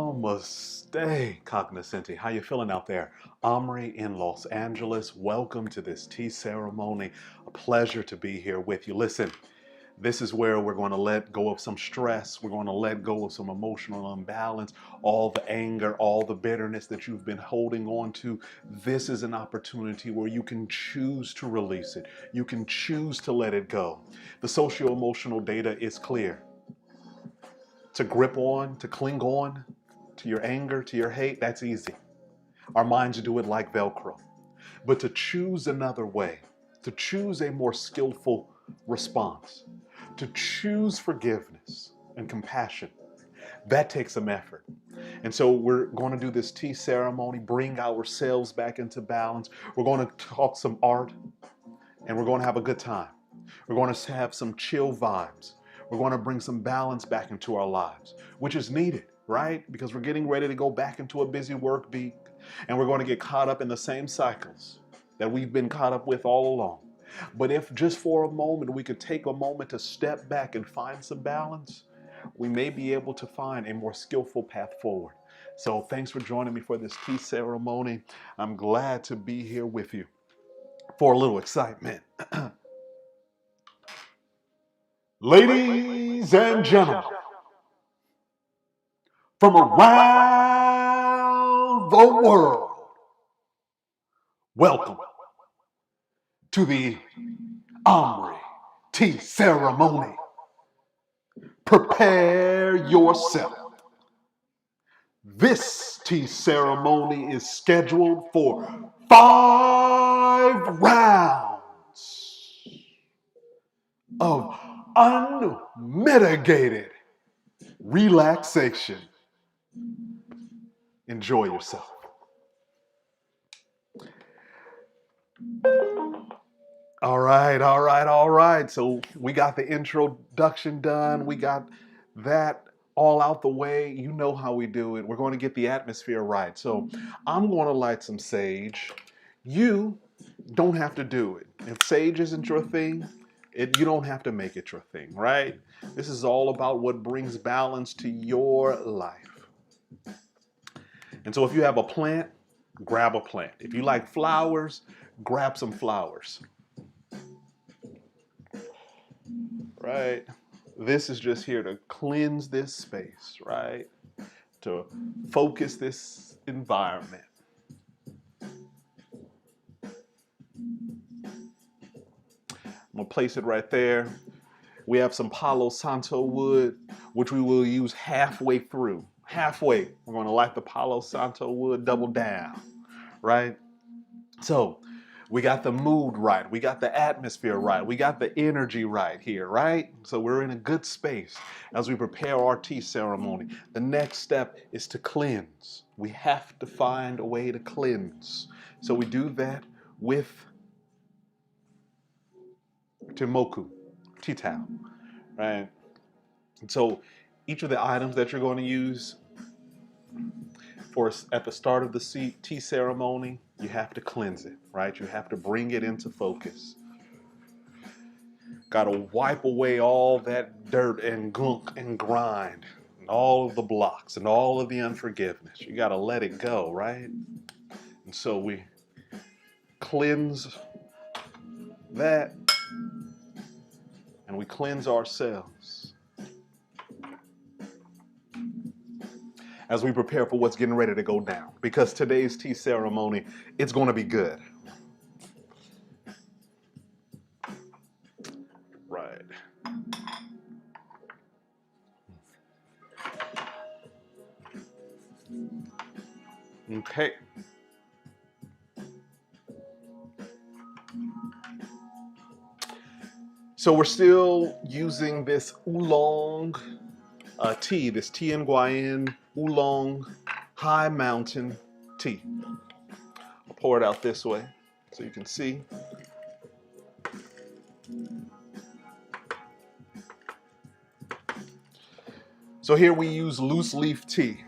Namaste, cognoscenti. How you feeling out there? Aumrie in Los Angeles. Welcome to this tea ceremony. A pleasure to be here with you. Listen, this is where we're going to let go of some stress. We're going to let go of some emotional imbalance, all the anger, all the bitterness that you've been holding on to. This is an opportunity where you can choose to release it. You can choose to let it go. The socio-emotional data is clear. To grip on, to cling on to your anger, to your hate, that's easy. Our minds do it like Velcro. But to choose another way, to choose a more skillful response, to choose forgiveness and compassion, that takes some effort. And so we're going to do this tea ceremony, bring ourselves back into balance. We're going to talk some art, and we're going to have a good time. We're going to have some chill vibes. We're going to bring some balance back into our lives, which is needed, right? Because we're getting ready to go back into a busy work week, and we're going to get caught up in the same cycles that we've been caught up with all along. But if just for a moment we could take a moment to step back and find some balance, we may be able to find a more skillful path forward. So thanks for joining me for this tea ceremony. I'm glad to be here with you for a little excitement. Ladies and gentlemen, from around the world, welcome to the Aumrie Tea Ceremony. Prepare yourself. This tea ceremony is scheduled for 5 rounds of unmitigated relaxation. Enjoy yourself. All right. So we got the introduction done. We got that all out the way. You know how we do it. We're going to get the atmosphere right. So I'm going to light some sage. You don't have to do it. If sage isn't your thing, you don't have to make it your thing, right? This is all about what brings balance to your life. And so if you have a plant, grab a plant. If you like flowers, grab some flowers. right? This is just here to cleanse this space, right? To focus this environment. I'm gonna place it right there. We have some Palo Santo wood, which we will use halfway through. Halfway, we're gonna light the Palo Santo wood, double down, right? So we got the mood right, we got the atmosphere right, we got the energy right here, right? So we're in a good space as we prepare our tea ceremony. The next step is to cleanse. We have to find a way to cleanse. So we do that with Timoku, tea towel, right? And so each of the items that you're going to use for at the start of the tea ceremony, you have to cleanse it, right? You have to bring it into focus. Got to wipe away all that dirt and gunk and grind and all of the blocks and all of the unforgiveness. You got to let it go, right? And so we cleanse that and we cleanse ourselves as we prepare for what's getting ready to go down. Because today's tea ceremony, it's going to be good. Right. Okay. So we're still using this oolong tea, this tea and guyan oolong high mountain tea. I'll pour it out this way so you can see. So here we use loose leaf tea.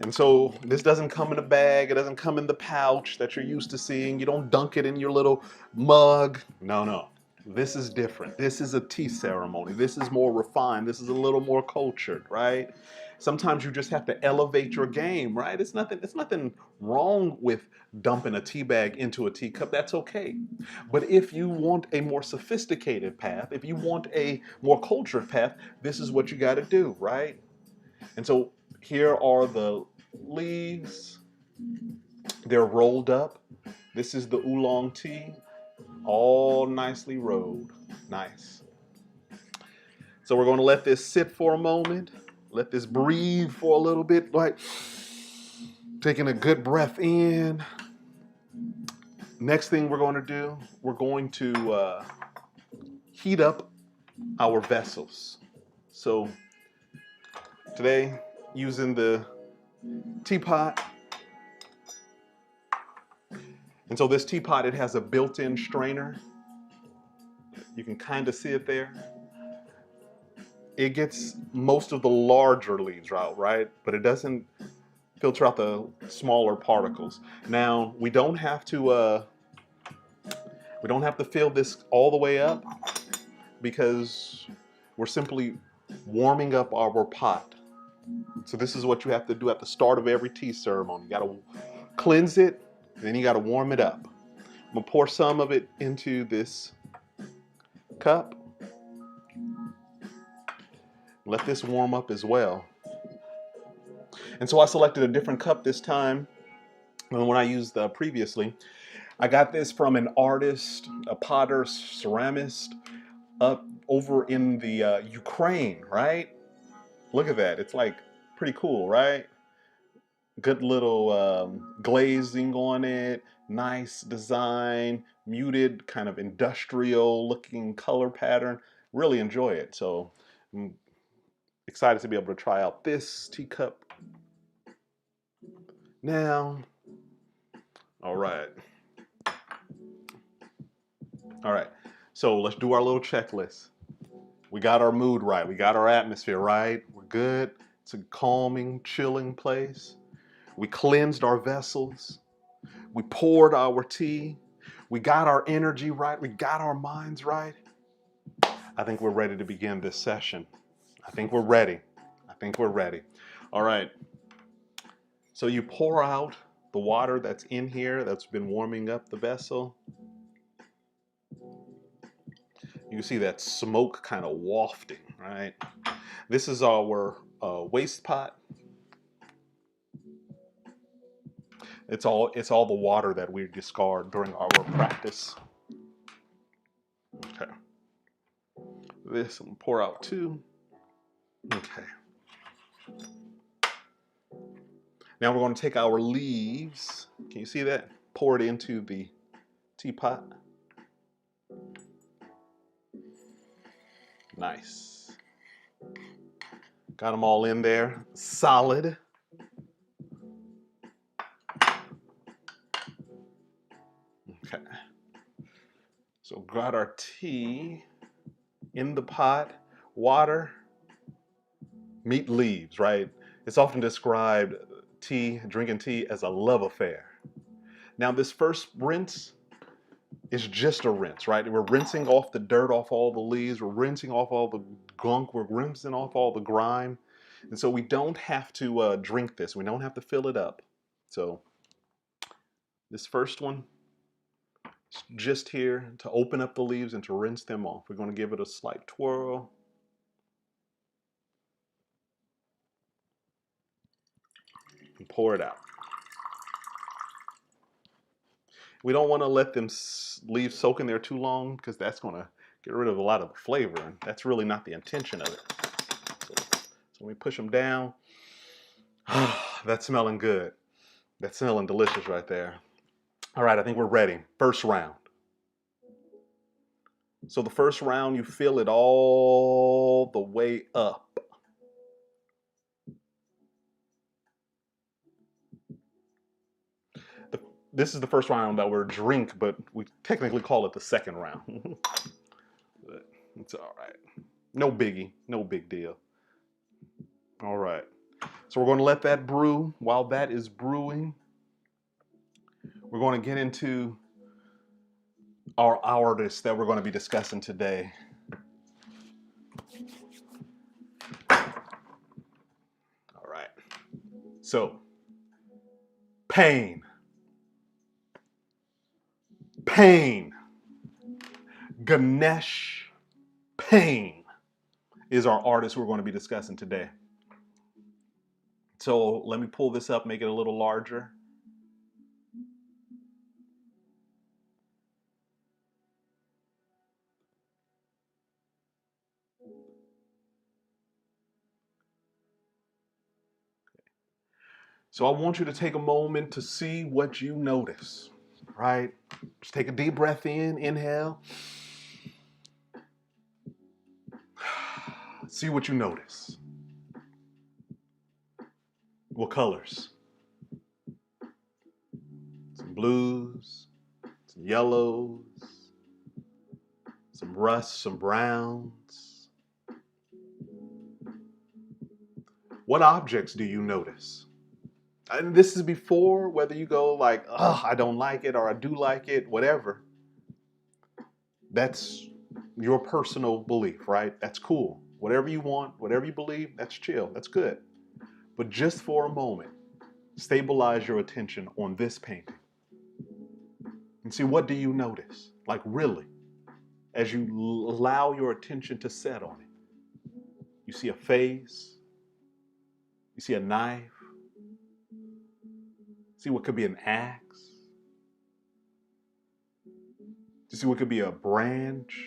And so this doesn't come in a bag, it doesn't come in the pouch that you're used to seeing. You don't dunk it in your little mug. No, no. This is different. This is a tea ceremony. This is more refined. This is a little more cultured, right? Sometimes you just have to elevate your game, right? It's nothing wrong with dumping a tea bag into a teacup. That's okay. But if you want a more sophisticated path, if you want a more cultured path, this is what you got to do, right? And so here are the leaves. They're rolled up. This is the oolong tea, all nicely rolled. Nice. So we're going to let this sit for a moment. Let this breathe for a little bit, like taking a good breath in. Next thing we're going to do, we're going to heat up our vessels. So today, using the teapot. And so this teapot, it has a built-in strainer. You can kind of see it there. It gets most of the larger leaves out, right? But it doesn't filter out the smaller particles. Now, we don't have to fill this all the way up because we're simply warming up our pot. So this is what you have to do at the start of every tea ceremony. You gotta cleanse it, then you gotta warm it up. I'm gonna pour some of it into this cup. Let this warm up as well. And so I selected a different cup this time than the one I used previously. I got this from an artist, a potter, ceramist, up over in the Ukraine, right? Look at that. It's like pretty cool, right? Good little glazing on it, nice design, muted, kind of industrial looking color pattern. Really enjoy it. So I'm excited to be able to try out this teacup now. All right. All right. So let's do our little checklist. We got our mood right. We got our atmosphere right. We're good. It's a calming, chilling place. We cleansed our vessels. We poured our tea. We got our energy right. We got our minds right. I think we're ready to begin this session. I think we're ready. I think we're ready. All right. So you pour out the water that's in here that's been warming up the vessel. You see that smoke kind of wafting, right? This is our waste pot. It's all the water that we discard during our practice. Okay. This I'm pour out too. Okay. Now we're going to take our leaves. Can you see that? Pour it into the teapot. Nice. Got them all in there. Solid. Okay. So got our tea in the pot. Water. Meet leaves, right? It's often described drinking tea as a love affair. Now this first rinse is just a rinse, right? We're rinsing off the dirt off all the leaves. We're rinsing off all the gunk. We're rinsing off all the grime. And so we don't have to drink this. We don't have to fill it up. So this first one is just here to open up the leaves and to rinse them off. We're going to give it a slight twirl. And pour it out. We don't want to let them leaves soak in there too long because that's going to get rid of a lot of the flavor. And that's really not the intention of it. So we push them down. That's smelling good. That's smelling delicious right there. All right, I think we're ready. First round. So the first round, you fill it all the way up. This is the first round that we're drink, but we technically call it the second round. But it's all right. No biggie, no big deal. All right. So we're going to let that brew. While that is brewing, we're going to get into our artists that we're going to be discussing today. All right. So, Payne. Ganesh Pyne is our artist we're going to be discussing today. So let me pull this up, make it a little larger. So I want you to take a moment to see what you notice, right? Just take a deep breath in, inhale. See what you notice. What colors? Some blues, some yellows, some rust, some browns. What objects do you notice? And this is before whether you go like, oh, I don't like it, or I do like it, whatever. That's your personal belief, right? That's cool. Whatever you want, whatever you believe, that's chill, that's good. But just for a moment, stabilize your attention on this painting. And see, what do you notice? Like really, as you allow your attention to set on it. You see a face, you see a knife, see what could be an axe, you see what could be a branch,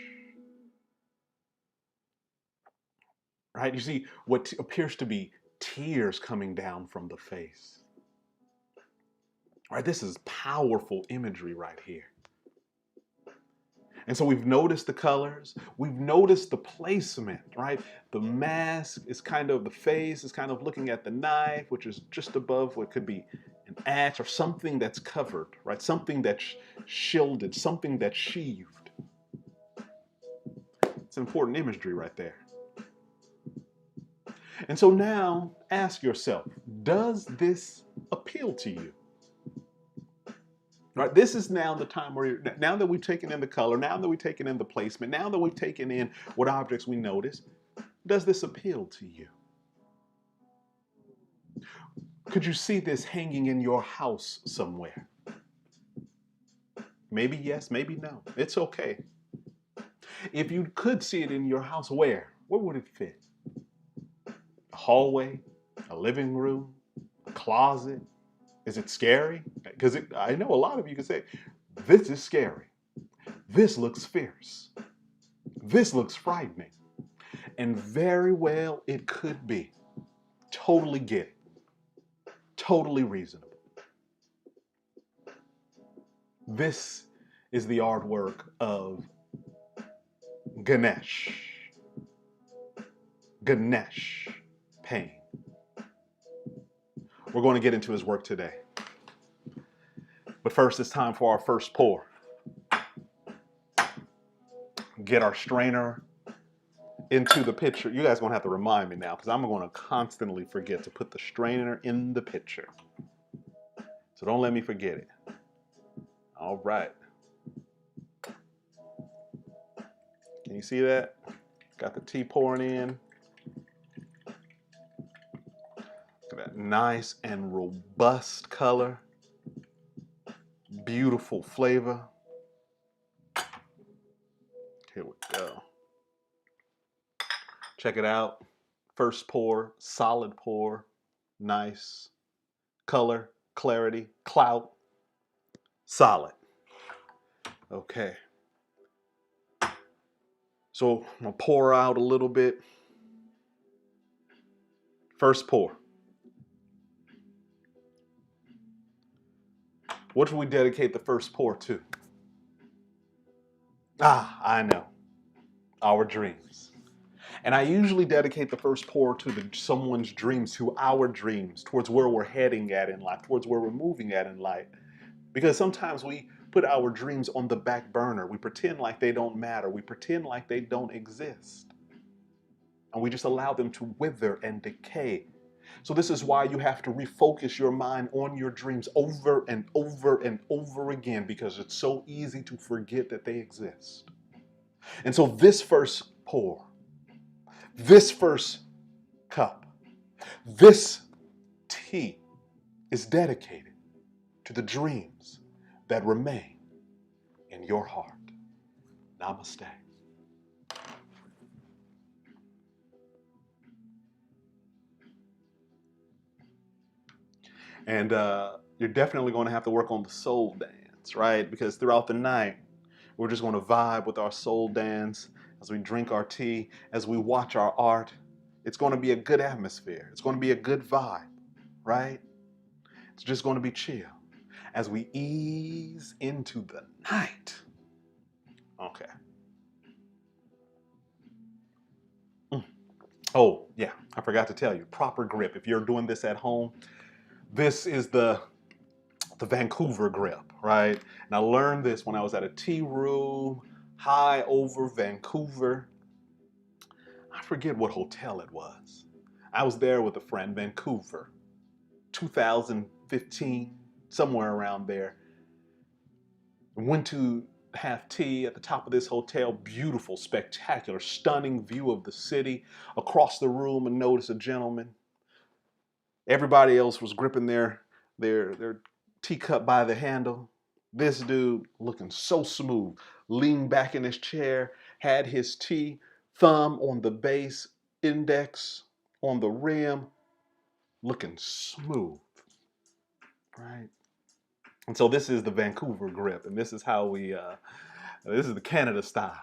right? You see what appears to be tears coming down from the face. Right, this is powerful imagery right here. And so we've noticed the colors, we've noticed the placement, right? The mask is kind of, the face is kind of looking at the knife, which is just above what could be an axe or something that's covered, right? Something that's shielded, something that's sheathed. It's important imagery right there. And so now ask yourself, does this appeal to you? Right, this is now the time where, now that we've taken in the color, now that we've taken in the placement, now that we've taken in what objects we notice, does this appeal to you? Could you see this hanging in your house somewhere? Maybe yes, maybe no. It's okay. If you could see it in your house, where would it fit? A hallway, a living room, a closet? Is it scary? Because I know a lot of you can say, this is scary. This looks fierce. This looks frightening. And very well it could be. Totally get it. Totally reasonable. This is the artwork of Ganesh Pyne. We're going to get into his work today. But first, it's time for our first pour. Get our strainer into the pitcher. You guys are going to have to remind me now because I'm going to constantly forget to put the strainer in the pitcher. So don't let me forget it. All right. Can you see that? Got the tea pouring in. Look at that nice and robust color. Beautiful flavor. Here we go. Check it out. First pour, solid pour, nice color, clarity, clout, solid. Okay. So I'm gonna pour out a little bit. First pour. What should we dedicate the first pour to? I know. Our dreams. And I usually dedicate the first pour to someone's dreams, to our dreams, towards where we're heading at in life, towards where we're moving at in life. Because sometimes we put our dreams on the back burner. We pretend like they don't matter. We pretend like they don't exist. And we just allow them to wither and decay. So this is why you have to refocus your mind on your dreams over and over and over again, because it's so easy to forget that they exist. And so this first pour, this first cup, this tea is dedicated to the dreams that remain in your heart. Namaste. And you're definitely going to have to work on the soul dance, right? Because throughout the night, we're just going to vibe with our soul dance as we drink our tea, as we watch our art. It's going to be a good atmosphere. It's going to be a good vibe, right? It's just going to be chill as we ease into the night. Okay. Oh, yeah, I forgot to tell you, proper grip. If you're doing this at home, this is the Vancouver grip, right? And I learned this when I was at a tea room high over Vancouver. I forget what hotel it was. I was there with a friend, Vancouver, 2015, somewhere around there. Went to have tea at the top of this hotel. Beautiful, spectacular, stunning view of the city. Across the room, and noticed a gentleman. Everybody else was gripping their teacup by the handle. This dude, looking so smooth, leaned back in his chair, had his tea, thumb on the base, index on the rim, looking smooth, right? And so this is the Vancouver grip, and this is how we, this is the Canada style.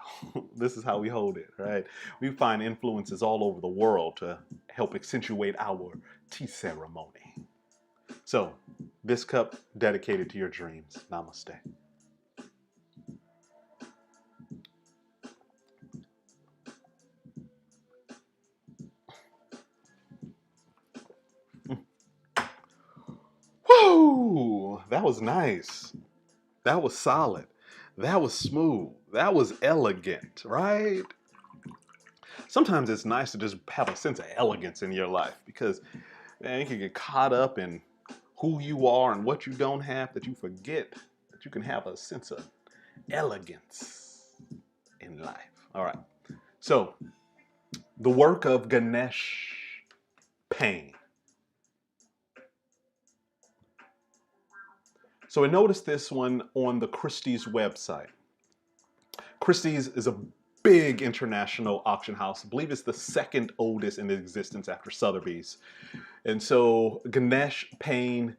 This is how we hold it, right? We find influences all over the world to help accentuate our tea ceremony. So, this cup dedicated to your dreams. Namaste. Woo! That was nice. That was solid. That was smooth. That was elegant, right? Sometimes it's nice to just have a sense of elegance in your life because, man, you can get caught up in who you are and what you don't have that you forget that you can have a sense of elegance in life. All right. So, the work of Ganesh Pyne. So I noticed this one on the Christie's website. Christie's is a big international auction house. I believe it's the second oldest in existence after Sotheby's. And so Ganesh Pyne,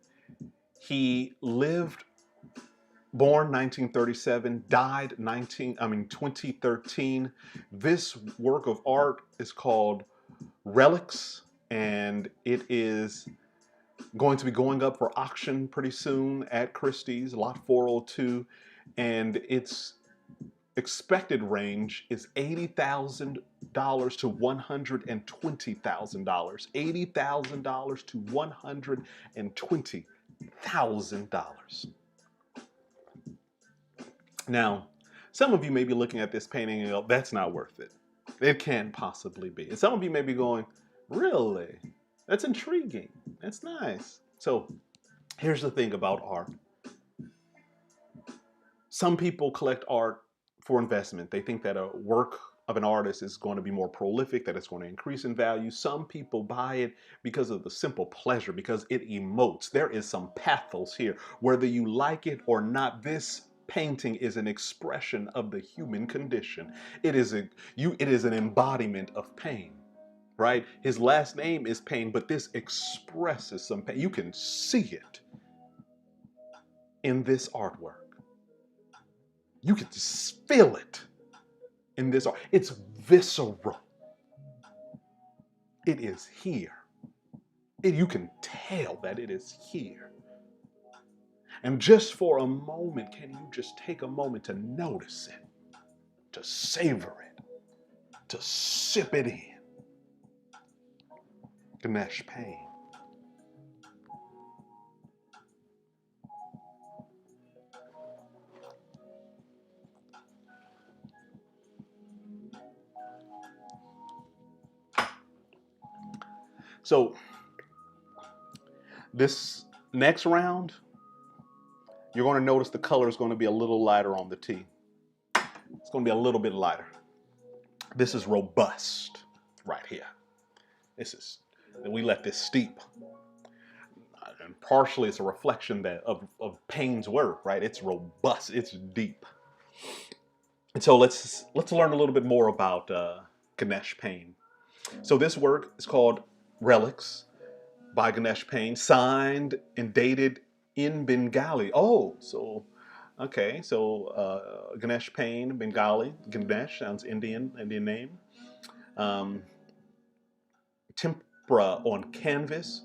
he lived, born 1937, died 2013. This work of art is called Relics, and it is going to be going up for auction pretty soon at Christie's, lot 402, and its expected range is $80,000 to $120,000. $80,000 to $120,000. Now, some of you may be looking at this painting and go, that's not worth it. It can't possibly be. And some of you may be going, really? That's intriguing. That's nice. So here's the thing about art. Some people collect art for investment. They think that a work of an artist is going to be more prolific, that it's going to increase in value. Some people buy it because of the simple pleasure, because it emotes. There is some pathos here. Whether you like it or not, this painting is an expression of the human condition. It is an embodiment of pain, right? His last name is Payne, but this expresses some pain. You can see it in this artwork. You can just feel it in this art. It's visceral. It is here. You can tell that it is here. And just for a moment, can you just take a moment to notice it, to savor it, to sip it in? Ganesh Pyne. So this next round, you're going to notice the color is going to be a little lighter on the tea. It's going to be a little bit lighter. This is robust right here. We let this steep. And partially it's a reflection of Payne's work, right? It's robust, it's deep. And so let's learn a little bit more about Ganesh Pyne. So this work is called Relics by Ganesh Pyne, signed and dated in Bengali. Oh, so okay, so Ganesh Pyne, Bengali. Ganesh sounds Indian name. Tempera on canvas,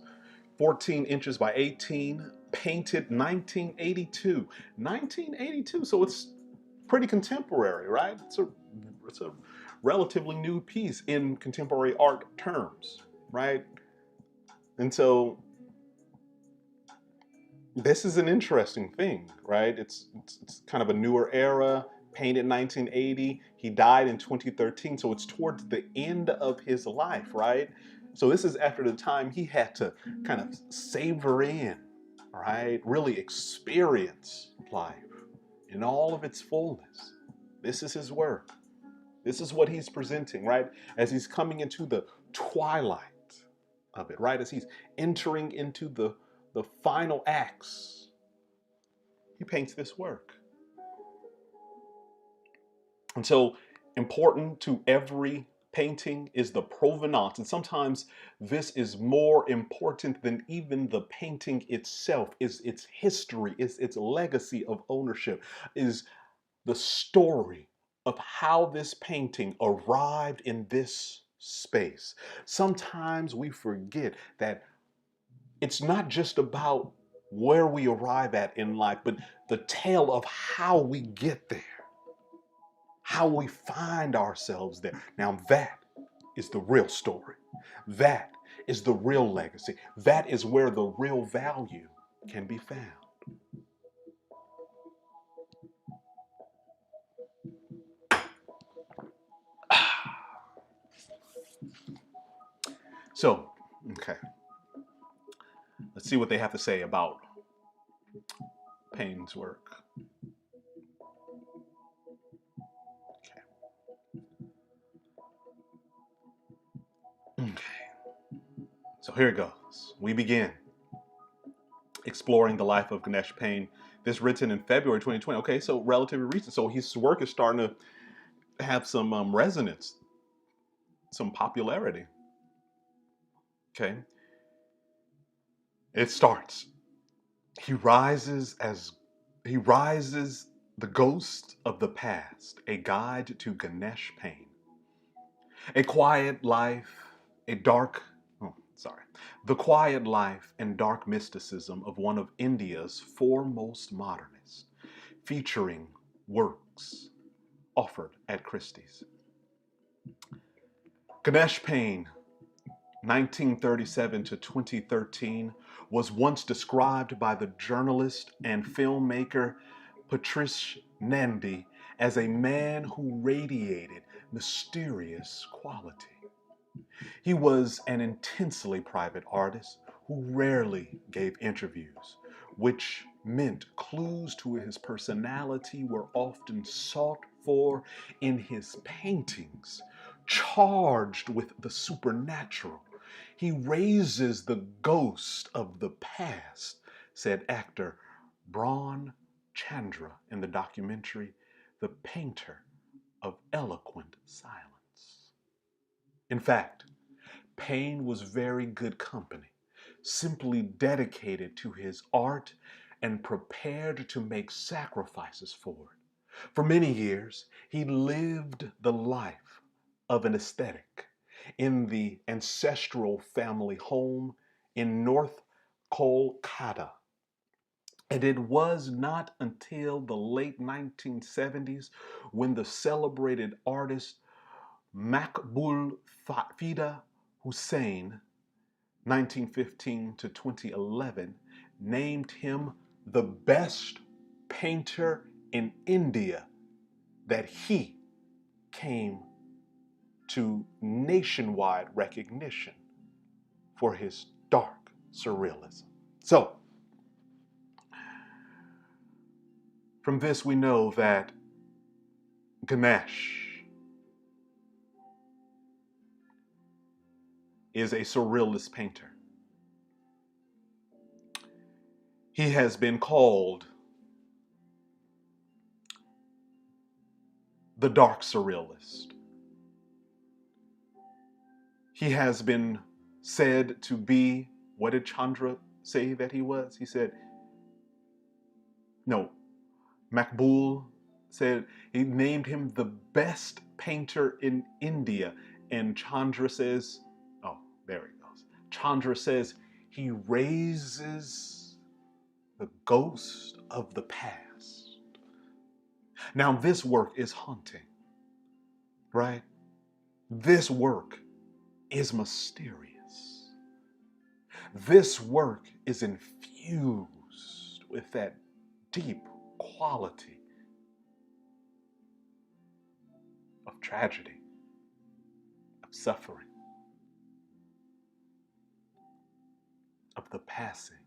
14 inches by 18, painted 1982. 1982, so it's pretty contemporary, right? It's a relatively new piece in contemporary art terms, right? And so this is an interesting thing, right? It's kind of a newer era, painted 1980. He died in 2013, so it's towards the end of his life, right? So this is after the time he had to kind of savor in, right? Really experience life in all of its fullness. This is his work. This is what he's presenting, right? As he's coming into the twilight of it, right? As he's entering into the final acts, he paints this work. And so important to every painting is the provenance. And sometimes this is more important than even the painting itself, is its history, is its legacy of ownership, is the story of how this painting arrived in this space. Sometimes we forget that it's not just about where we arrive at in life, but the tale of how we get there, how we find ourselves there. Now that is the real story. That is the real legacy. That is where the real value can be found. So, okay. Let's see what they have to say about Payne's work. Okay. So here it goes. We begin exploring the life of Ganesh Pyne. This written in February 2020. Okay, so relatively recent. So his work is starting to have some resonance, some popularity. Okay, it starts. He rises as he rises the ghost of the past, a guide to Ganesh Pyne. A quiet life, a dark, oh, sorry, the quiet life and dark mysticism of one of India's foremost modernists, featuring works offered at Christie's. Ganesh Pyne, 1937 to 2013, was once described by the journalist and filmmaker Patrice Nandy as a man who radiated mysterious quality. He was an intensely private artist who rarely gave interviews, which meant clues to his personality were often sought for in his paintings, charged with the supernatural. He raises the ghost of the past, said actor Braun Chandra in the documentary The Painter of Eloquent Silence. In fact, Payne was very good company, simply dedicated to his art and prepared to make sacrifices for it. For many years, he lived the life of an ascetic in the ancestral family home in North Kolkata. And it was not until the late 1970s when the celebrated artist Makbul Fida Hussain, 1915 to 2011, named him the best painter in India, that he came to nationwide recognition for his dark surrealism. So, from this we know that Ganesh is a surrealist painter. He has been called the dark surrealist. He has been said to be, what did Chandra say that he was? He said, no, Makbul said he named him the best painter in India. And Chandra says, oh, there he goes. Chandra says he raises the ghost of the past. Now, this work is haunting, right? This work is mysterious. This work is infused with that deep quality of tragedy, of suffering, of the passing.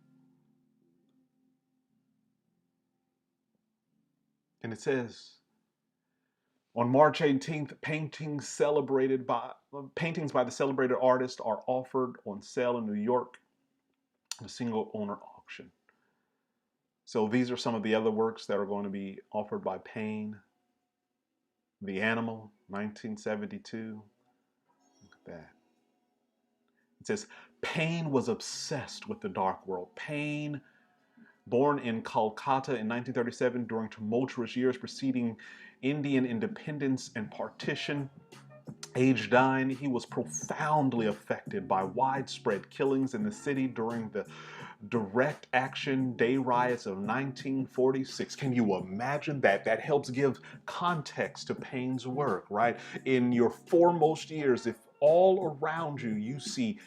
And it says, on March 18th, paintings by the celebrated artist are offered on sale in New York in a single owner auction. So these are some of the other works that are going to be offered by Payne. The Animal, 1972. Look at that. It says, Payne was obsessed with the dark world. Payne, born in Calcutta in 1937 during tumultuous years preceding Indian independence and partition, aged 9, he was profoundly affected by widespread killings in the city during the direct action day riots of 1946. Can you imagine that? That helps give context to Payne's work, right? In your foremost years, if all around you you see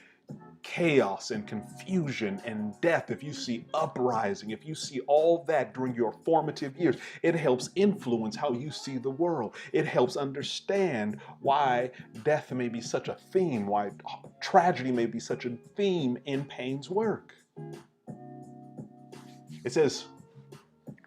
chaos and confusion and death, if you see uprising, if you see all that during your formative years, it helps influence how you see the world. It helps understand why death may be such a theme, why tragedy may be such a theme in Payne's work. It says,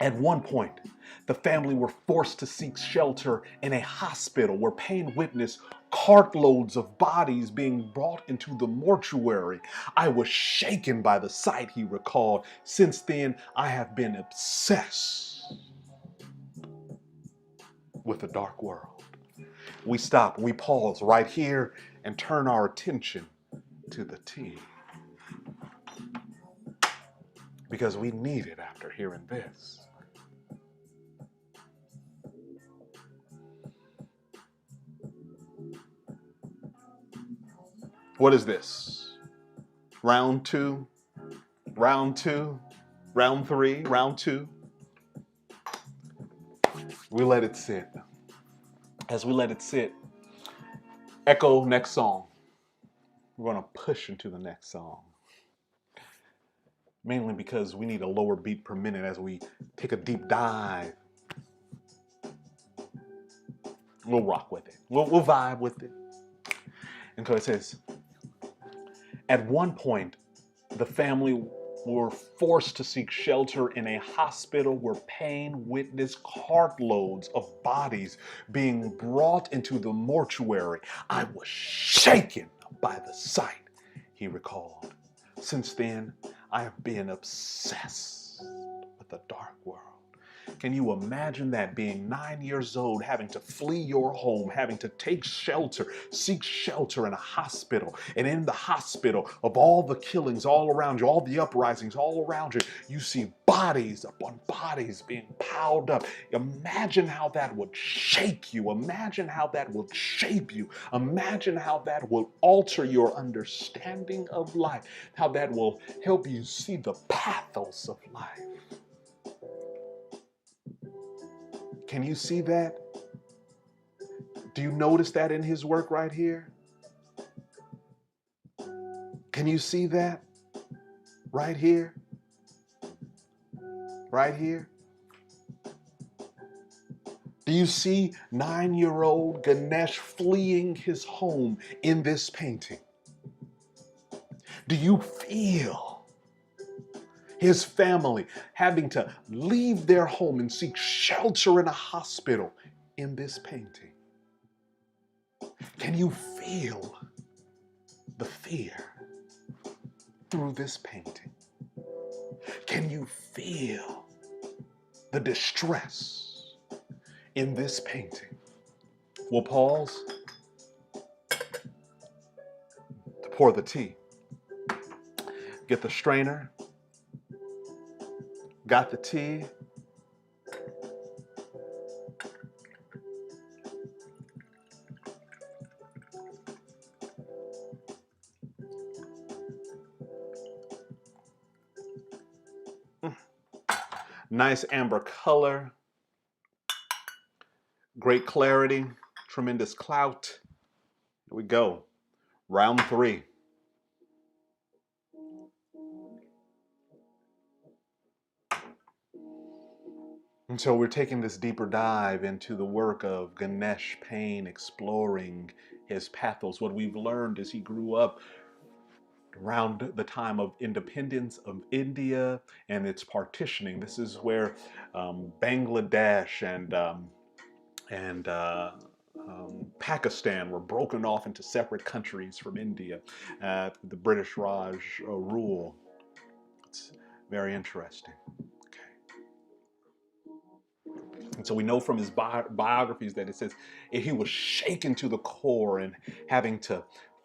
at one point, the family were forced to seek shelter in a hospital where Payne witnessed cartloads of bodies being brought into the mortuary. I was shaken by the sight, he recalled. Since then, I have been obsessed with the dark world. we stop, we pause right here and turn our attention to the tea. Because we need it after hearing this. What is this? Round two, round two, round three, round two. We let it sit. As we let it sit, echo next song. We're going to push into the next song. Mainly because we need a lower beat per minute as we take a deep dive. We'll rock with it. We'll vibe with it. And so it says, at one point, the family were forced to seek shelter in a hospital where Payne witnessed cartloads of bodies being brought into the mortuary. I was shaken by the sight, he recalled. Since then, I have been obsessed with the dark world. Can you imagine that, being 9 years old, having to flee your home, having to take shelter, seek shelter in a hospital, and in the hospital, of all the killings all around you, all the uprisings all around you, you see bodies upon bodies being piled up. Imagine how that would shake you. Imagine how that will shape you. Imagine how that will alter your understanding of life, how that will help you see the pathos of life. Can you see that? Do you notice that in his work right here? Can you see that? Right here? Right here? Do you see 9-year-old Ganesh fleeing his home in this painting? Do you feel his family having to leave their home and seek shelter in a hospital in this painting? Can you feel the fear through this painting? Can you feel the distress in this painting? We'll pause to pour the tea. Get the strainer. Got the tea. Nice amber color, great clarity, tremendous clout. Here we go. Round three. And so we're taking this deeper dive into the work of Ganesh Pyne, exploring his pathos. What we've learned is he grew up around the time of independence of India and its partitioning. This is where Bangladesh and Pakistan were broken off into separate countries from India, the British Raj rule. It's very interesting. And so we know from his biographies that it says he was shaken to the core and having to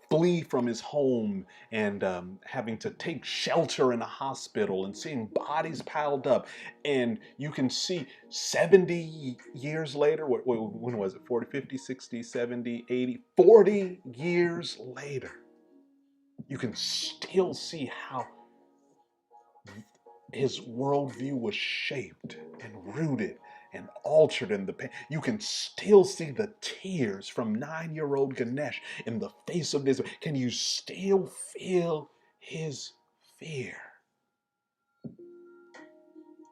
flee from his home and having to take shelter in a hospital and seeing bodies piled up. And you can see 70 years later, when was it? 40, 50, 60, 70, 80, 40 years later, you can still see how his worldview was shaped and rooted and altered in the pain. You can still see the tears from 9-year-old Ganesh in the face of this. Can you still feel his fear?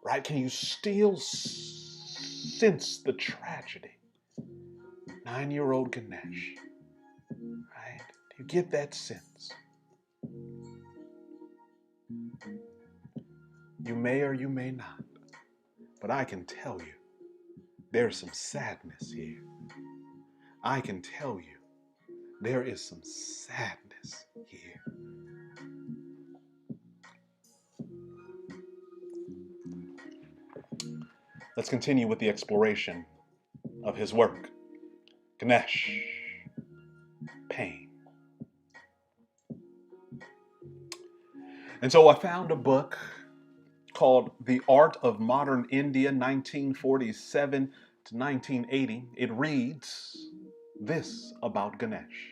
Right? Can you still sense the tragedy? 9-year-old Ganesh. Right? Do you get that sense? You may or you may not, but I can tell you, there's some sadness here. I can tell you, there is some sadness here. Let's continue with the exploration of his work. Ganesh Pyne. And so I found a book called The Art of Modern India, 1947 to 1980. It reads this about Ganesh.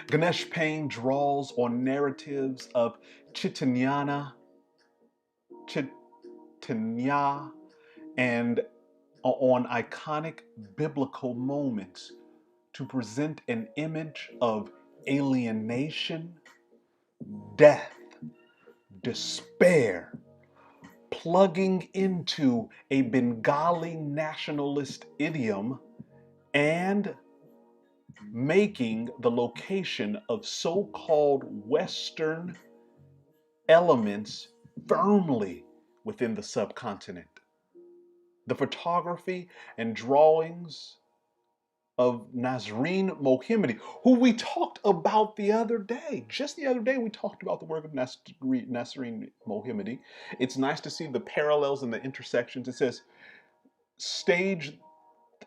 Ganesh Pyne draws on narratives of Chaitanya, Chaitanya, and on iconic biblical moments to present an image of alienation, death, despair, plugging into a Bengali nationalist idiom, and making the location of so-called Western elements firmly within the subcontinent. The photography and drawings of Nasreen Mohimmadi, who we talked about the other day. Just the other day, we talked about the work of Nasreen Mohimmadi. It's nice to see the parallels and the intersections. It says, stage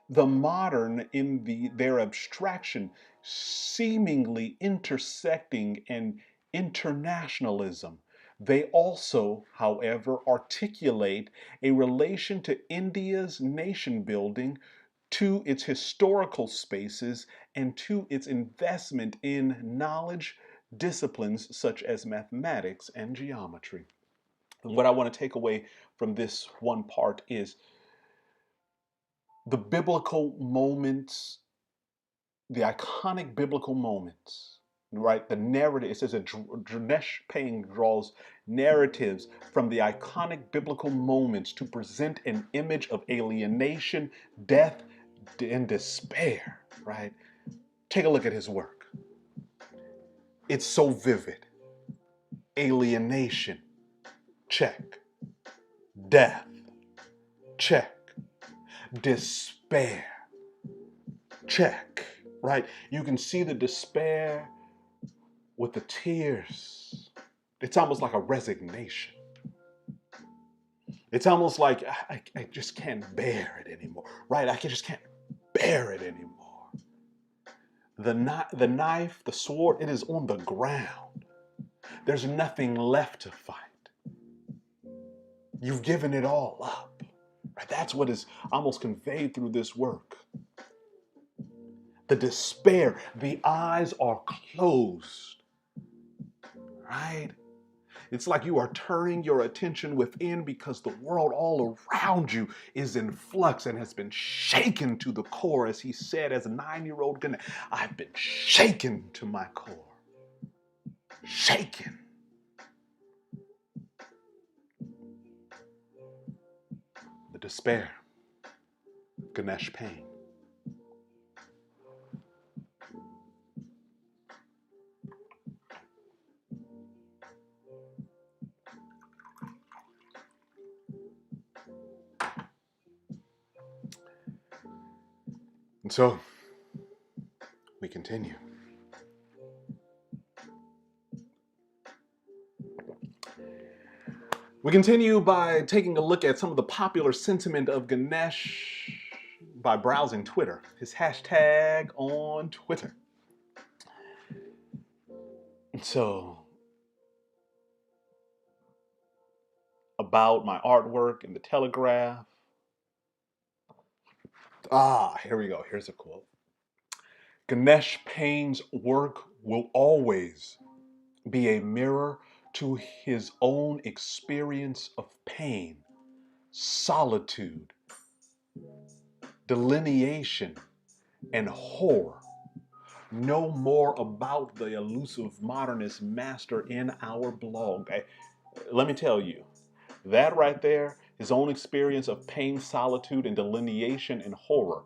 the modern in their abstraction, seemingly intersecting an internationalism. They also, however, articulate a relation to India's nation building, to its historical spaces, and to its investment in knowledge disciplines such as mathematics and geometry. And what I want to take away from this one part is the biblical moments, the iconic biblical moments, right? The narrative, it says that Ganesh Pyne draws narratives from the iconic biblical moments to present an image of alienation, death, and despair, right? Take a look at his work. It's so vivid. Alienation, check. Death, check. Despair, check, right? You can see the despair with the tears. It's almost like a resignation. It's almost like I just can't bear it anymore, right? Just can't bear it anymore. The knife, the sword, it is on the ground. There's nothing left to fight. You've given it all up, right? That's what is almost conveyed through this work. The despair, the eyes are closed, right? It's like you are turning your attention within because the world all around you is in flux and has been shaken to the core. As he said, as a 9-year-old, I've been shaken to my core. Shaken. The despair. Ganesh Pyne. And so, we continue. We continue by taking a look at some of the popular sentiment of Ganesh by browsing Twitter, his hashtag on Twitter. And so, about my artwork in the Telegraph. Here we go. Here's a quote. Ganesh Pyne's work will always be a mirror to his own experience of pain, solitude, delineation, and horror. Know more about the elusive modernist master in our blog. Let me tell you, that right there, his own experience of pain, solitude, and delineation and horror.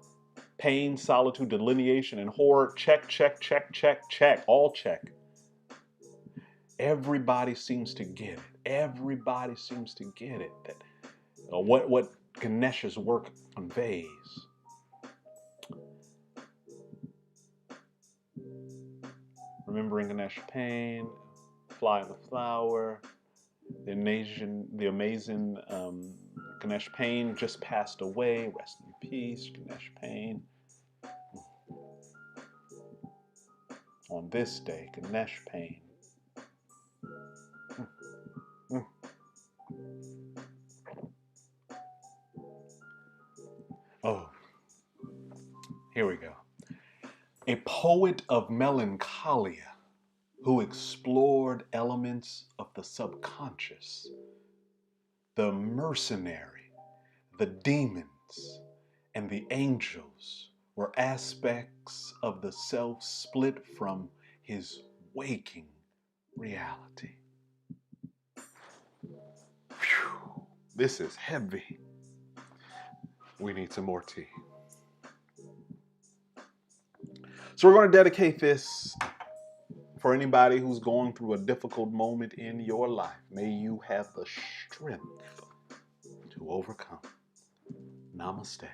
Pain, solitude, delineation, and horror. Check, check, check, check, check. All check. Everybody seems to get it. Everybody seems to get it. That what Ganesh's work conveys. Remembering Ganesh Pyne, Fly in the Flower, the amazing Ganesh Pyne just passed away. Rest in peace, Ganesh Pyne. On this day, Ganesh Pyne. Oh, here we go. A poet of melancholia who explored elements of the subconscious, the mercenary, the demons, and the angels were aspects of the self split from his waking reality. Whew, this is heavy. We need some more tea. So we're going to dedicate this for anybody who's going through a difficult moment in your life. May you have the strength to overcome. Namaste.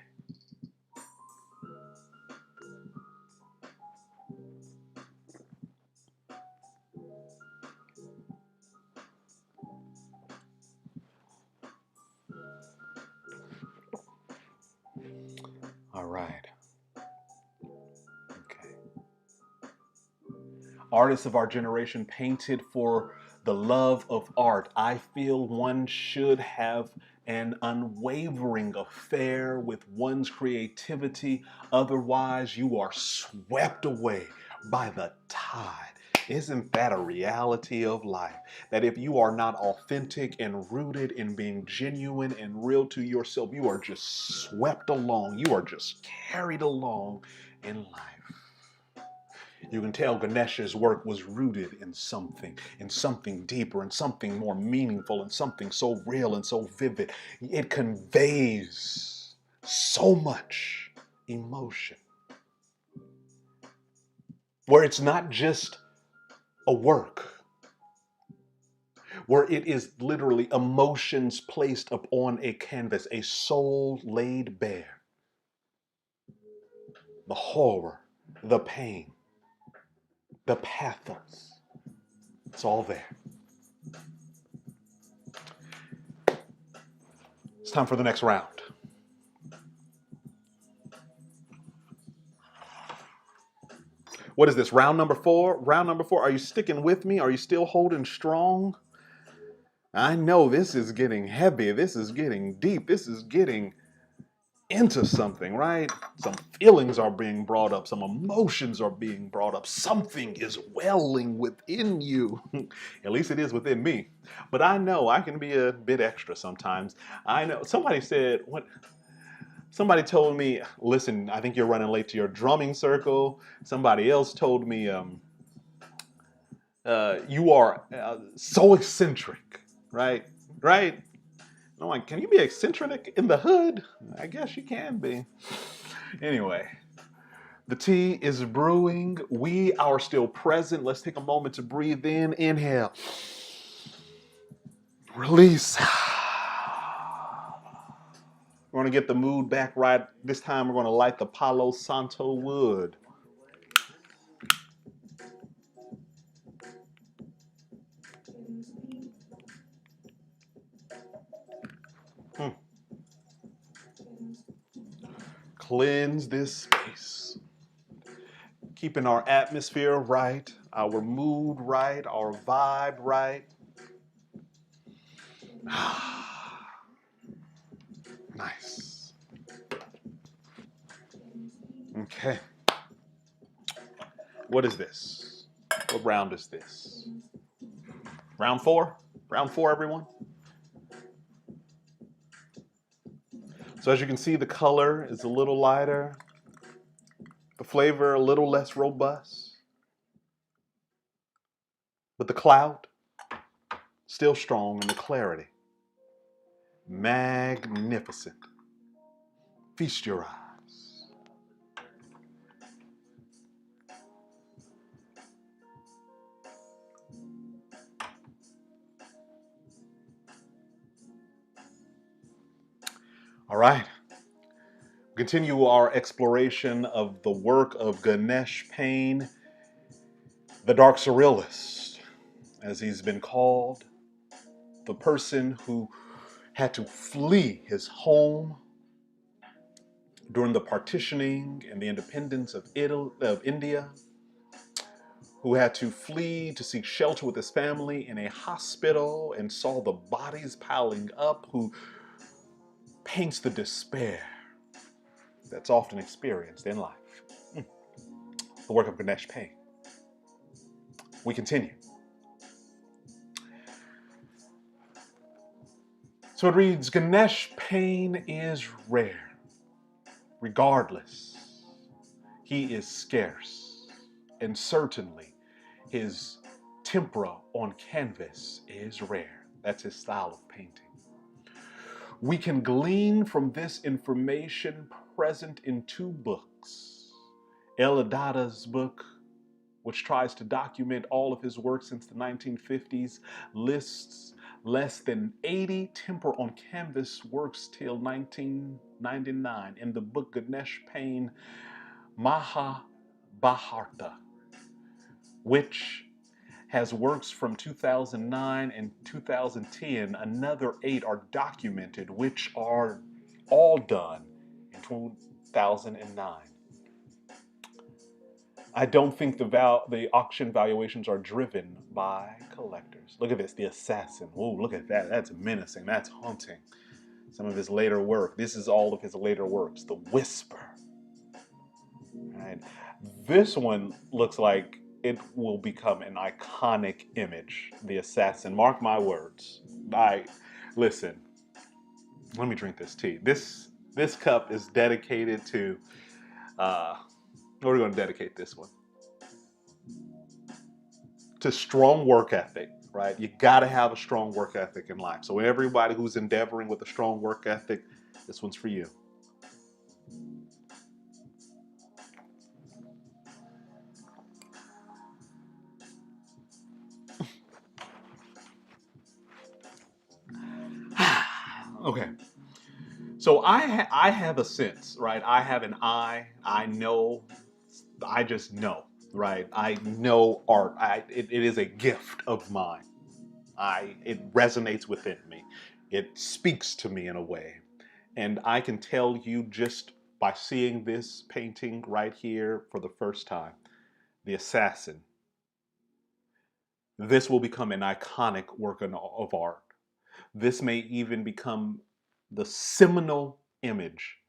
All right. Okay. Artists of our generation painted for the love of art. I feel one should have an unwavering affair with one's creativity. Otherwise, you are swept away by the tide. Isn't that a reality of life? That if you are not authentic and rooted in being genuine and real to yourself, you are just swept along. You are just carried along in life. You can tell Ganesh's work was rooted in something deeper, and something more meaningful, and something so real and so vivid. It conveys so much emotion. Where it's not just a work, where it is literally emotions placed upon a canvas, a soul laid bare. The horror, the pain, the pathos, it's all there. It's time for the next round. What is this, round number 4? Round number 4, are you sticking with me? Are you still holding strong? I know this is getting heavy. This is getting deep. This is getting into something, right? Some feelings are being brought up. Some emotions are being brought up. Something is welling within you. At least it is within me. But I know I can be a bit extra sometimes. I know somebody said, what? Somebody told me, listen, I think you're running late to your drumming circle. Somebody else told me, you are so eccentric, right? Right? And I'm like, can you be eccentric in the hood? I guess you can be. Anyway, the tea is brewing. We are still present. Let's take a moment to breathe in. Inhale. Release. We're going to get the mood back right. This time we're going to light the Palo Santo wood. Cleanse this space. Keeping our atmosphere right, our mood right, our vibe right. Nice. Okay. What is this? What round is this? Round 4? Round 4, everyone? So as you can see, the color is a little lighter. The flavor a little less robust. But the cloud, still strong, and the clarity, magnificent. Feast your eyes. All right. Continue our exploration of the work of Ganesh Pyne, the dark surrealist, as he's been called, the person who had to flee his home during the partitioning and the independence of India, who had to flee to seek shelter with his family in a hospital and saw the bodies piling up, who paints the despair that's often experienced in life. The work of Ganesh Pyne. We continue. So it reads, Ganesh Pyne is rare. Regardless, he is scarce, and certainly his tempera on canvas is rare. That's his style of painting. We can glean from this information present in two books. Elidada's book, which tries to document all of his work since the 1950s, lists less than 80 tempera on canvas works till 1999 in the book Ganesh Pyne Mahabharata, which has works from 2009 and 2010. Another 8 are documented, which are all done in 2009. I don't think the auction valuations are driven by collectors. Look at this, The Assassin. Whoa, look at that. That's menacing. That's haunting. Some of his later work. This is all of his later works. The Whisper. Right? This one looks like it will become an iconic image. The Assassin. Mark my words. Listen. Let me drink this tea. This cup is dedicated to. We're going to dedicate this one to strong work ethic, right? You got to have a strong work ethic in life. So everybody who's endeavoring with a strong work ethic, this one's for you. Okay. So I have a sense, right? I have an eye. I know. I just know, right? I know art. It is a gift of mine. It resonates within me. It speaks to me in a way. And I can tell you just by seeing this painting right here for the first time, The Assassin, this will become an iconic work of art. This may even become the seminal image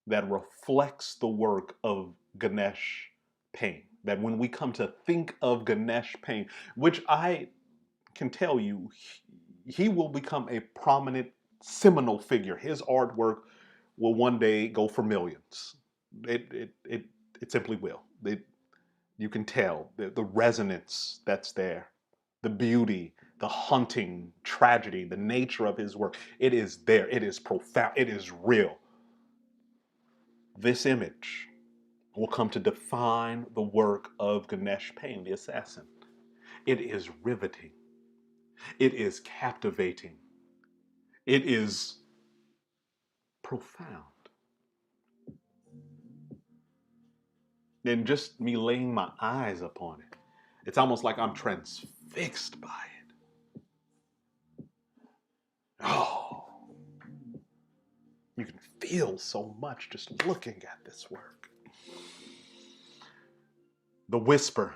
that reflects the work of Ganesh Pyne. That when we come to think of Ganesh Pyne, which I can tell you, he will become a prominent seminal figure. His artwork will one day go for millions. It simply will. You can tell the resonance that's there, the beauty, the haunting tragedy, the nature of his work. It is there. It is profound. It is real. This image will come to define the work of Ganesh Pyne, the assassin. It is riveting. It is captivating. It is profound. And just me laying my eyes upon it, it's almost like I'm transfixed by it. Oh, you can feel so much just looking at this work. The Whisper.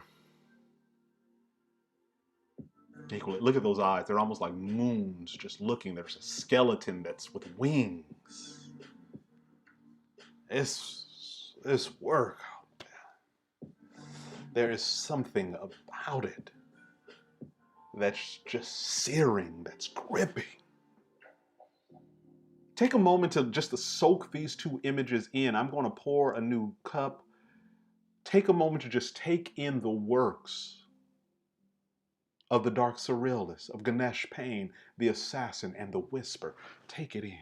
Equally, look at those eyes. They're almost like moons just looking. There's a skeleton that's with wings. This work, there is something about it that's just searing, that's gripping. Take a moment to soak these two images in. I'm going to pour a new cup. Take a moment to just take in the works of the dark surrealist, of Ganesh Pyne, the assassin, and the Whisper. Take it in.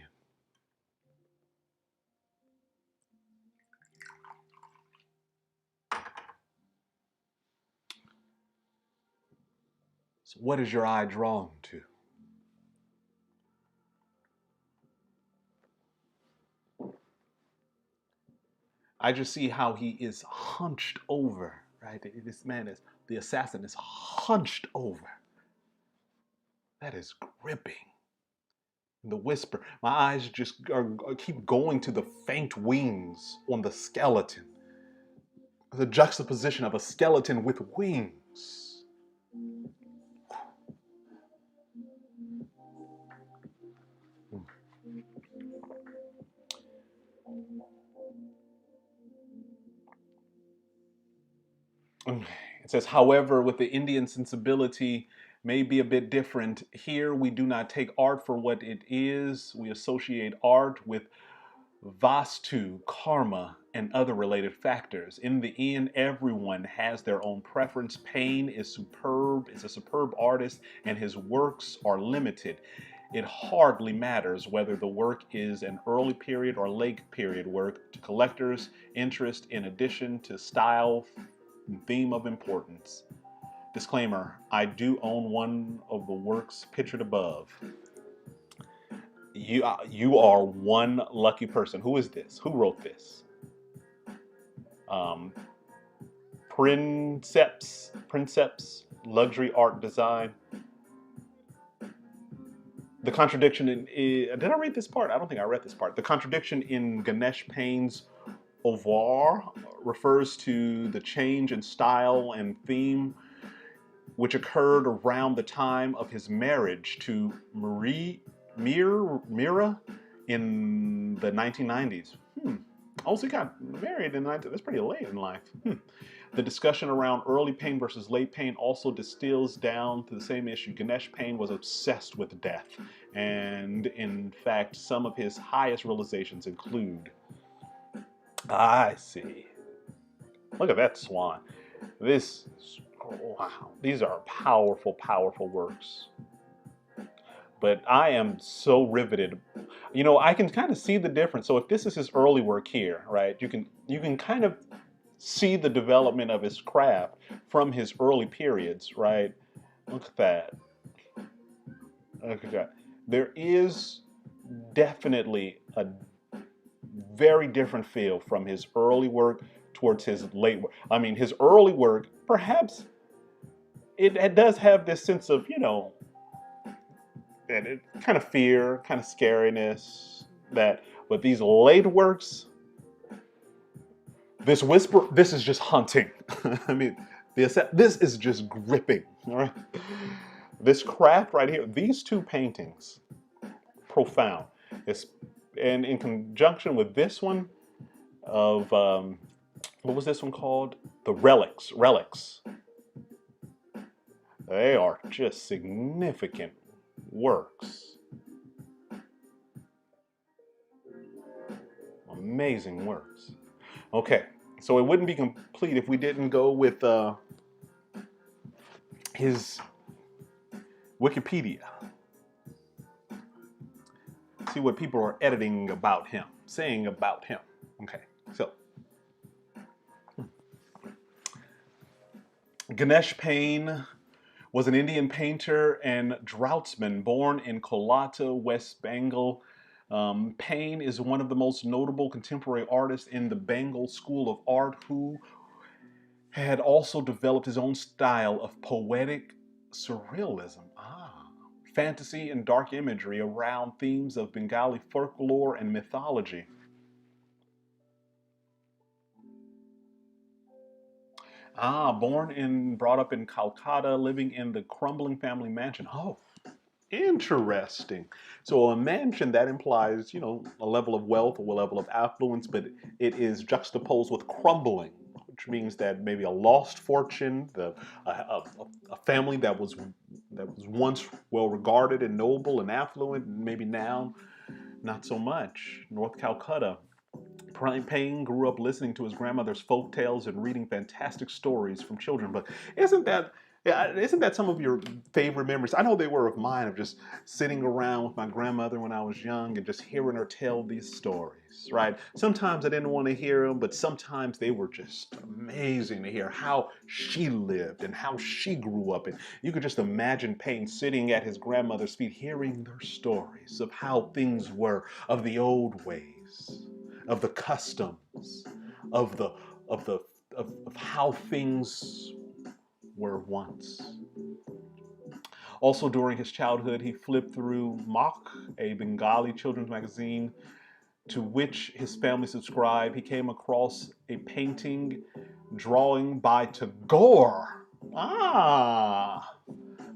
So what is your eye drawn to? I just see how he is hunched over, right? This man is, the assassin is hunched over. That is gripping. The whisper. My eyes just keep going to the faint wings on the skeleton. The juxtaposition of a skeleton with wings. It says, however, with the Indian sensibility may be a bit different. Here we do not take art for what it is. We associate art with vastu, karma, and other related factors. In the end, everyone has their own preference. Payne is a superb artist, and his works are limited. It hardly matters whether the work is an early period or late period work to collectors' interest in addition to style and theme of importance. Disclaimer, I do own one of the works pictured above. You are one lucky person. Who is this? Who wrote this? Um, Princeps, luxury art design. The contradiction did I read this part? I don't think I read this part. The contradiction in Ganesh Pyne's Ouvre refers to the change in style and theme which occurred around the time of his marriage to Mira in the 1990s. Oh, so he got married in the 1990s. That's pretty late in life. The discussion around early Payne versus late Payne also distills down to the same issue. Ganesh Pyne was obsessed with death, and in fact, some of his highest realizations include. I see. Look at that swan. Wow, these are powerful, powerful works. But I am so riveted. You know, I can kind of see the difference. So if this is his early work here, right, you can kind of see the development of his craft from his early periods, right? Look at that. Look at that. There is definitely a very different feel from his early work towards his late work. I mean, his early work, perhaps it does have this sense of, and it kind of fear, kind of scariness, but these late works, this whisper, this is just haunting. I mean, this is just gripping, all right? This craft right here, these two paintings, profound. And in conjunction with this one of, what was this one called? The Relics. They are just significant works. Amazing works. Okay, so it wouldn't be complete if we didn't go with his Wikipedia. See what people are editing about him, saying about him. Okay, so Ganesh Pyne was an Indian painter and draughtsman born in Kolkata, West Bengal. Payne is one of the most notable contemporary artists in the Bengal school of art who had also developed his own style of poetic surrealism, fantasy and dark imagery around themes of Bengali folklore and mythology. Born and brought up in Calcutta, living in the crumbling family mansion. Oh, interesting. So a mansion, that implies, a level of wealth, a level of affluence, but it is juxtaposed with crumbling, which means that maybe a lost fortune, a family that was once well regarded and noble and affluent, maybe now not so much. North Calcutta. Payne grew up listening to his grandmother's folk tales and reading fantastic stories from children. But isn't that some of your favorite memories? I know they were of mine, of just sitting around with my grandmother when I was young and just hearing her tell these stories, right? Sometimes I didn't want to hear them, but sometimes they were just amazing to hear how she lived and how she grew up. And you could just imagine Payne sitting at his grandmother's feet, hearing their stories of how things were, of the old ways, of the customs, of how things were once. Also, during his childhood, he flipped through Mach, a Bengali children's magazine to which his family subscribed. He came across a painting drawing by Tagore. Ah,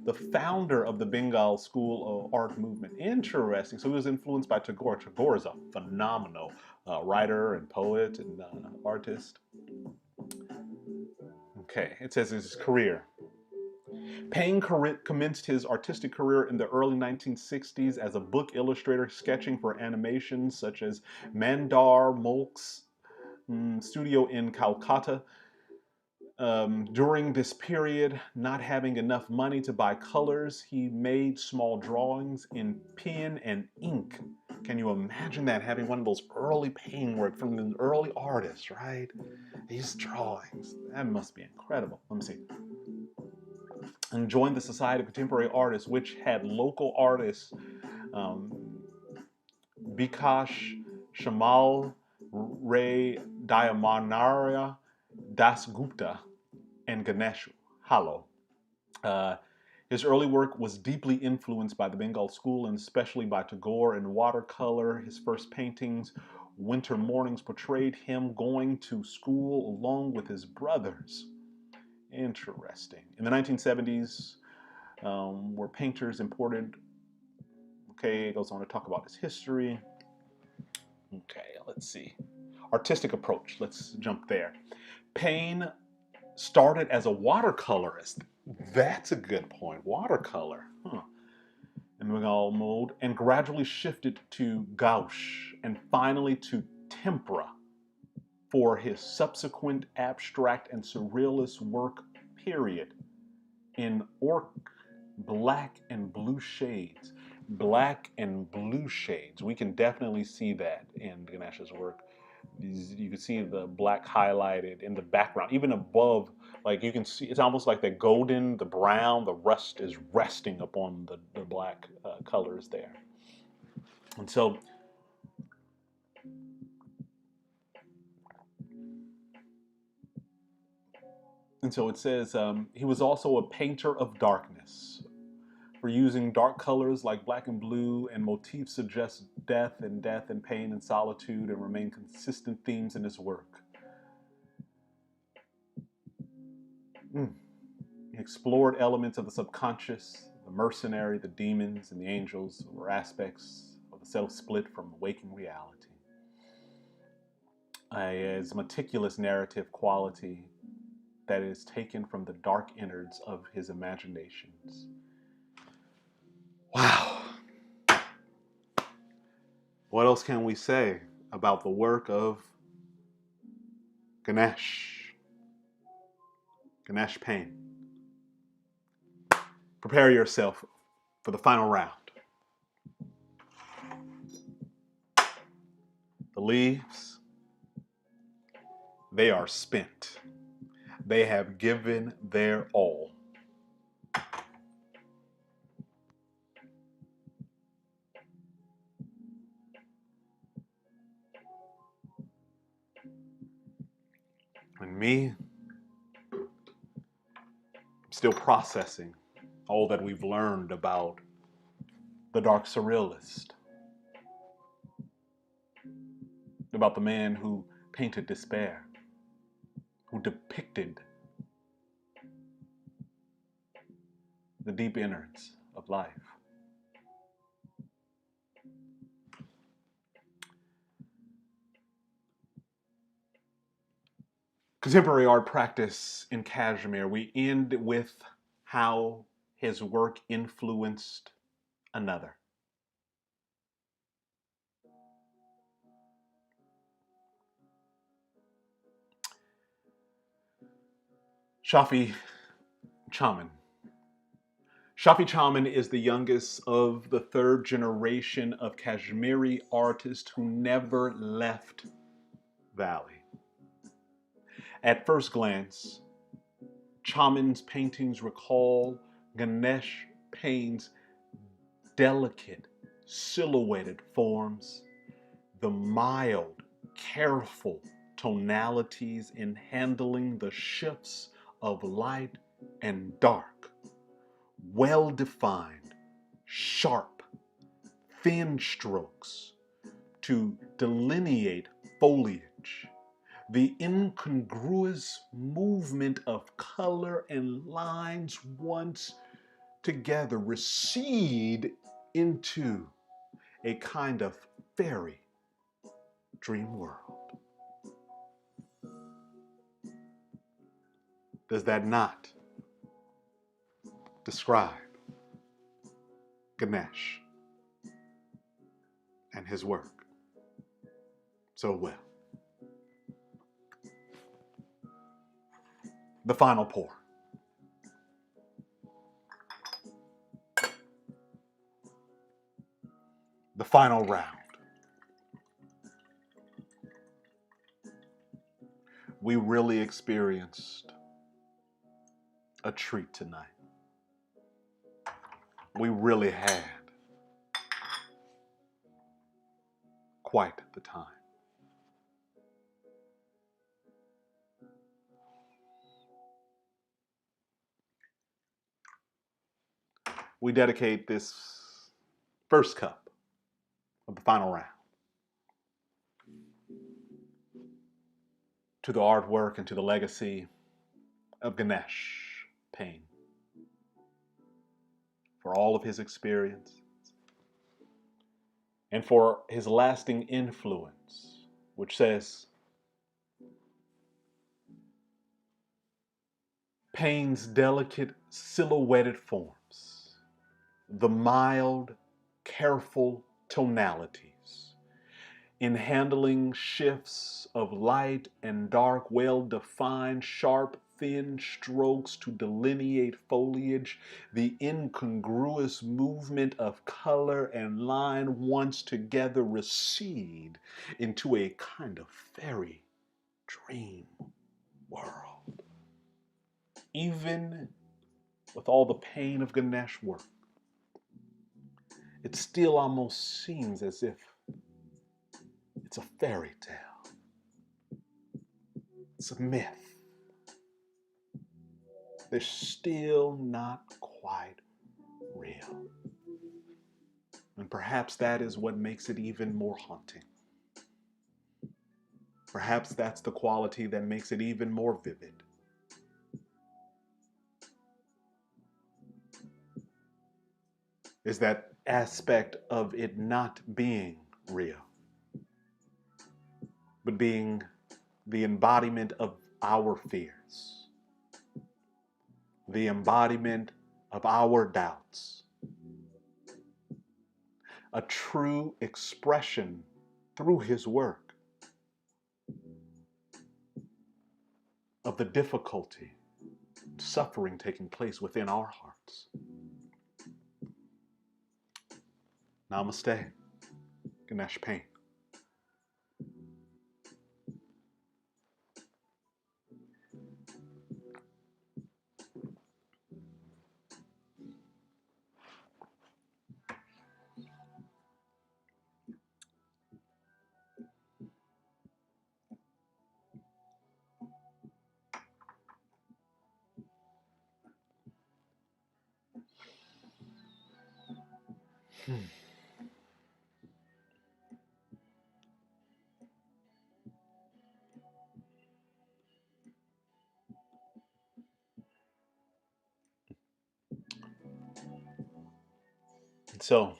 the founder of the Bengal School of Art movement. Interesting. So he was influenced by Tagore. Tagore is a phenomenal writer and poet and artist. Okay, it says his career. Payne commenced his artistic career in the early 1960s as a book illustrator, sketching for animations such as Mandar Molk's studio in Calcutta. During this period, not having enough money to buy colors, he made small drawings in pen and ink. Can you imagine that, having one of those early painting work from the early artists, right? These drawings, that must be incredible. Let me see. And joined the Society of Contemporary Artists, which had local artists, Bikash Shamal, Ray Diamanara, Das Gupta, and Ganesh Pyne. His early work was deeply influenced by the Bengal school and especially by Tagore and watercolor. His first paintings, Winter Mornings, portrayed him going to school along with his brothers. Interesting. In the 1970s, were painters imported. Okay, it goes on to talk about his history. Okay, let's see. Artistic approach, let's jump there. Payne started as a watercolorist. That's a good point. Watercolor. In Bengal mode, and gradually shifted to gouache and finally to tempera for his subsequent abstract and surrealist work, period, in black and blue shades. Black and blue shades. We can definitely see that in Ganesh's work. You can see the black highlighted in the background, even above. Like you can see, it's almost like the golden, the brown, the rust is resting upon the black colors there. And so, it says he was also a painter of darkness. For using dark colors like black and blue, and motifs suggest death and pain and solitude, and remain consistent themes in his work. He explored elements of the subconscious, the mercenary, the demons, and the angels, or aspects of the self-split from waking reality. His meticulous narrative quality that is taken from the dark innards of his imaginations. Wow. What else can we say about the work of Ganesh Pyne? Prepare yourself for the final round. The leaves, they are spent. They have given their all. And me, I'm still processing all that we've learned about the dark surrealist, about the man who painted despair, who depicted the deep innards of life. Contemporary art practice in Kashmir, we end with how his work influenced another. Shafi Chaman. Shafi Chaman is the youngest of the third generation of Kashmiri artists who never left Valley. At first glance, Chaman's paintings recall Ganesh Pyne's delicate, silhouetted forms, the mild, careful tonalities in handling the shifts of light and dark, well-defined, sharp, thin strokes to delineate foliage. The incongruous movement of color and lines once together recede into a kind of fairy dream world. Does that not describe Ganesh and his work so well? The final pour. The final round. We really experienced a treat tonight. We really had quite the time. We dedicate this first cup of the final round to the artwork and to the legacy of Ganesh Pyne, for all of his experience and for his lasting influence, which says, Payne's delicate silhouetted forms, the mild, careful tonalities, in handling shifts of light and dark, well-defined, sharp, thin strokes to delineate foliage, the incongruous movement of color and line once together recede into a kind of fairy dream world. Even with all the pain of Ganesh work, it still almost seems as if it's a fairy tale. It's a myth. They're still not quite real. And perhaps that is what makes it even more haunting. Perhaps that's the quality that makes it even more vivid. Is that aspect of it not being real, but being the embodiment of our fears, the embodiment of our doubts, a true expression through his work of the difficulty, suffering taking place within our hearts. Namaste, Ganesh Pyne. So,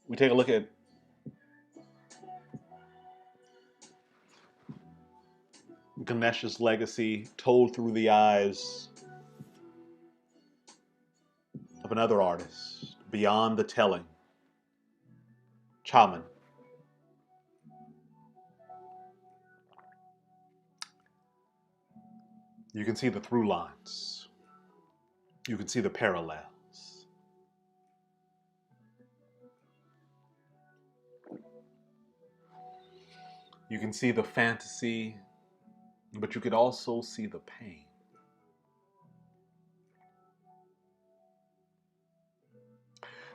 we take a look at Ganesh's legacy told through the eyes of another artist, beyond the telling, Chaman. You can see the through lines. You can see the parallels. You can see the fantasy, but you could also see the pain.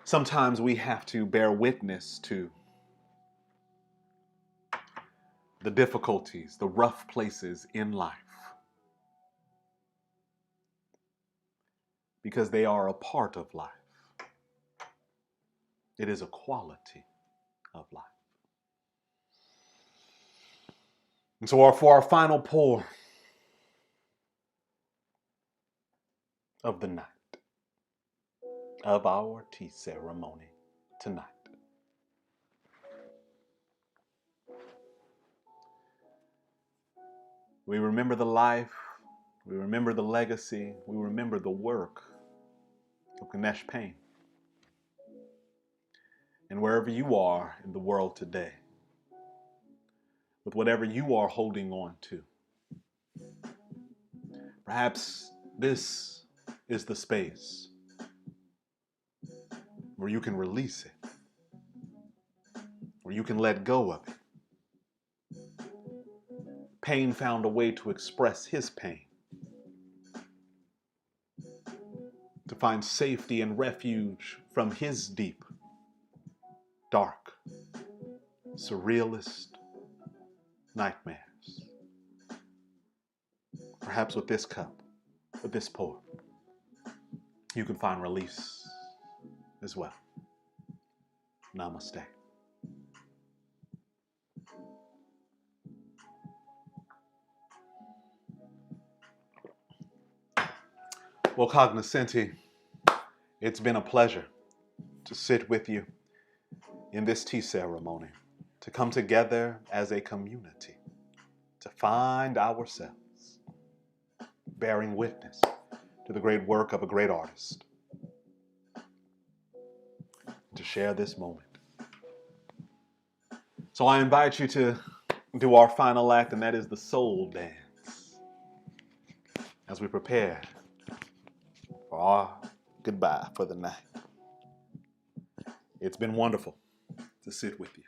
Sometimes we have to bear witness to the difficulties, the rough places in life, because they are a part of life. It is a quality of life. And so for our final pour of the night, of our tea ceremony tonight, we remember the life, we remember the legacy, we remember the work of Ganesh Pyne. And wherever you are in the world today, with whatever you are holding on to, perhaps this is the space where you can release it, where you can let go of it. Payne found a way to express his pain, to find safety and refuge from his deep, dark, surrealist nightmares. Perhaps with this cup, with this pour, you can find release as well. Namaste. Well, cognoscenti, it's been a pleasure to sit with you in this tea ceremony, to come together as a community, to find ourselves bearing witness to the great work of a great artist, to share this moment. So I invite you to do our final act, and that is the soul dance, as we prepare for our goodbye for the night. It's been wonderful to sit with you.